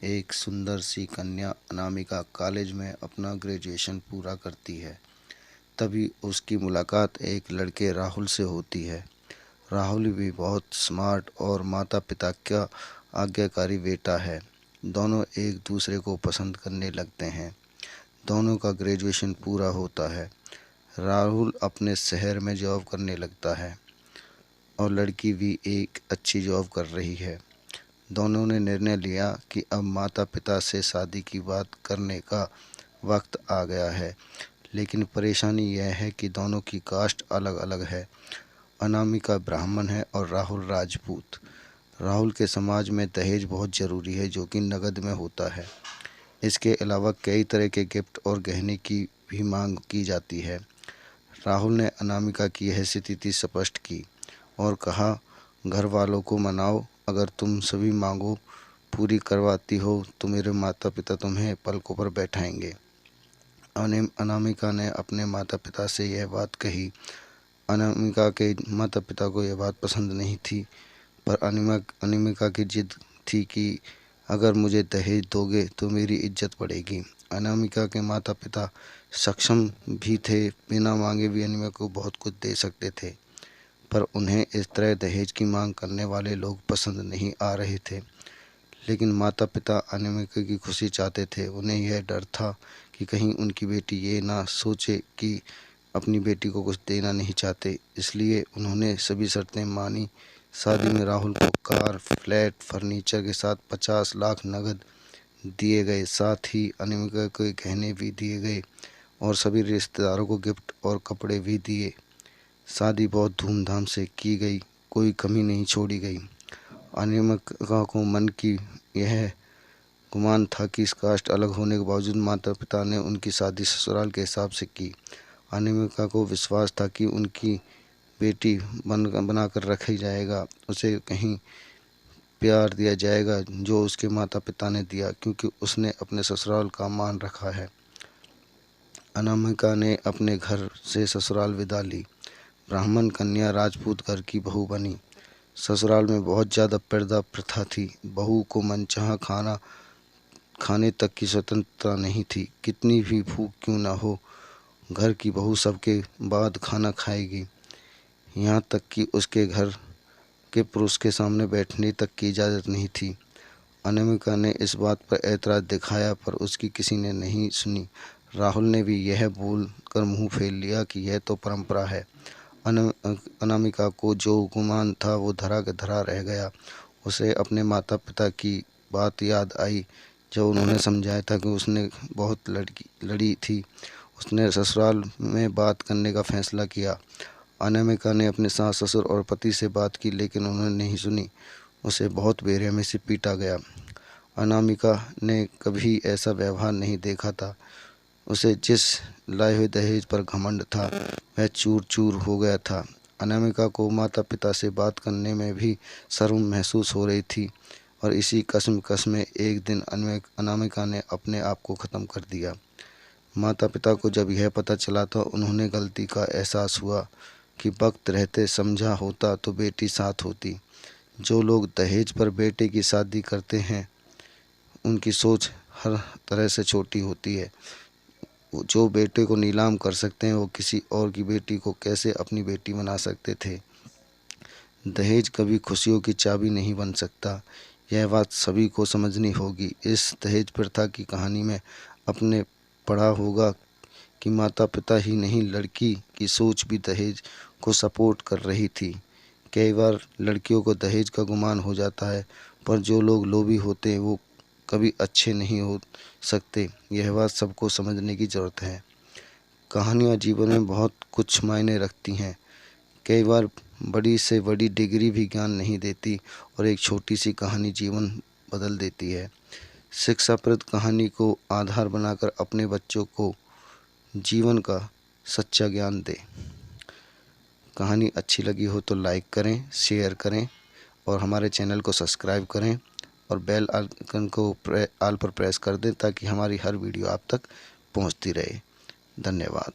एक सुंदर सी कन्या अनामिका कॉलेज में अपना ग्रेजुएशन पूरा करती है। तभी उसकी मुलाकात एक लड़के राहुल से होती है। राहुल भी बहुत स्मार्ट और माता पिता का आज्ञाकारी बेटा है। दोनों एक दूसरे को पसंद करने लगते हैं। दोनों का ग्रेजुएशन पूरा होता है। राहुल अपने शहर में जॉब करने लगता है और लड़की भी एक अच्छी जॉब कर रही है। दोनों ने निर्णय लिया कि अब माता पिता से शादी की बात करने का वक्त आ गया है। लेकिन परेशानी यह है कि दोनों की कास्ट अलग अलग है। अनामिका ब्राह्मण है और राहुल राजपूत। राहुल के समाज में दहेज बहुत ज़रूरी है, जो कि नकद में होता है। इसके अलावा कई तरह के गिफ्ट और गहने की भी मांग की जाती है। राहुल ने अनामिका की यह स्थिति स्पष्ट की और कहा, घर वालों को मनाओ, अगर तुम सभी मांगों पूरी करवाती हो तो मेरे माता पिता तुम्हें पलकों पर बैठाएंगे। अनामिका ने अपने माता पिता से यह बात कही। अनामिका के माता पिता को यह बात पसंद नहीं थी, पर अनामिका की जिद थी कि अगर मुझे दहेज दोगे तो मेरी इज्जत बढ़ेगी। अनामिका के माता पिता सक्षम भी थे, बिना मांगे भी अनामिका को बहुत कुछ दे सकते थे, पर उन्हें इस तरह दहेज की मांग करने वाले लोग पसंद नहीं आ रहे थे। लेकिन माता पिता अनामिका की खुशी चाहते थे। उन्हें यह डर था कि कहीं उनकी बेटी ये ना सोचे कि अपनी बेटी को कुछ देना नहीं चाहते, इसलिए उन्होंने सभी शर्तें मानी। शादी में राहुल को कार, फ्लैट, फर्नीचर के साथ 50 लाख नकद दिए गए। साथ ही अनामिका को गहने भी दिए गए और सभी रिश्तेदारों को गिफ्ट और कपड़े भी दिए। शादी बहुत धूमधाम से की गई, कोई कमी नहीं छोड़ी गई। अनामिका को मन की यह गुमान था कि इस कास्ट अलग होने के बावजूद माता पिता ने उनकी शादी ससुराल के हिसाब से की। अनामिका को विश्वास था कि उनकी बेटी बनाकर रखा जाएगा, उसे कहीं प्यार दिया जाएगा जो उसके माता पिता ने दिया, क्योंकि उसने अपने ससुराल का मान रखा है। अनामिका ने अपने घर से ससुराल विदा ली। ब्राह्मण कन्या राजपूत घर की बहू बनी। ससुराल में बहुत ज़्यादा पर्दा प्रथा थी। बहू को मनचाहा खाना खाने तक की स्वतंत्रता नहीं थी। कितनी भी भूख क्यों ना हो, घर की बहू सबके बाद खाना खाएगी। यहाँ तक कि उसके घर के पुरुष के सामने बैठने तक की इजाज़त नहीं थी। अनामिका ने इस बात पर ऐतराज़ दिखाया, पर उसकी किसी ने नहीं सुनी। राहुल ने भी यह बोल कर मुँह फेर लिया कि यह तो परंपरा है। अनामिका को जो गुमान था वो धरा के धरा रह गया। उसे अपने माता पिता की बात याद आई, जब उन्होंने समझाया था कि उसने बहुत लड़ी थी। उसने ससुराल में बात करने का फैसला किया। अनामिका ने अपने सास ससुर और पति से बात की, लेकिन उन्होंने नहीं सुनी। उसे बहुत बेरहमी से पीटा गया। अनामिका ने कभी ऐसा व्यवहार नहीं देखा था। उसे जिस लाए हुए दहेज पर घमंड था, वह चूर चूर हो गया था। अनामिका को माता पिता से बात करने में भी शर्म महसूस हो रही थी, और इसी कश्मकश में एक दिन अनामिका ने अपने आप को ख़त्म कर दिया। माता पिता को जब यह पता चला तो उन्होंने गलती का एहसास हुआ कि वक्त रहते समझा होता तो बेटी साथ होती। जो लोग दहेज पर बेटे की शादी करते हैं, उनकी सोच हर तरह से छोटी होती है। जो बेटे को नीलाम कर सकते हैं, वो किसी और की बेटी को कैसे अपनी बेटी बना सकते थे। दहेज कभी खुशियों की चाबी नहीं बन सकता, यह बात सभी को समझनी होगी। इस दहेज प्रथा की कहानी में आपने पढ़ा होगा कि माता पिता ही नहीं, लड़की की सोच भी दहेज को सपोर्ट कर रही थी। कई बार लड़कियों को दहेज का गुमान हो जाता है, पर जो लोग लोभी होते हैं वो कभी अच्छे नहीं हो सकते। यह बात सबको समझने की ज़रूरत है। कहानियाँ जीवन में बहुत कुछ मायने रखती हैं। कई बार बड़ी से बड़ी डिग्री भी ज्ञान नहीं देती, और एक छोटी सी कहानी जीवन बदल देती है। शिक्षाप्रद कहानी को आधार बनाकर अपने बच्चों को जीवन का सच्चा ज्ञान दें। कहानी अच्छी लगी हो तो लाइक करें, शेयर करें और हमारे चैनल को सब्सक्राइब करें, और बेल आइकन को ऑल पर प्रेस कर दें ताकि हमारी हर वीडियो आप तक पहुंचती रहे। धन्यवाद।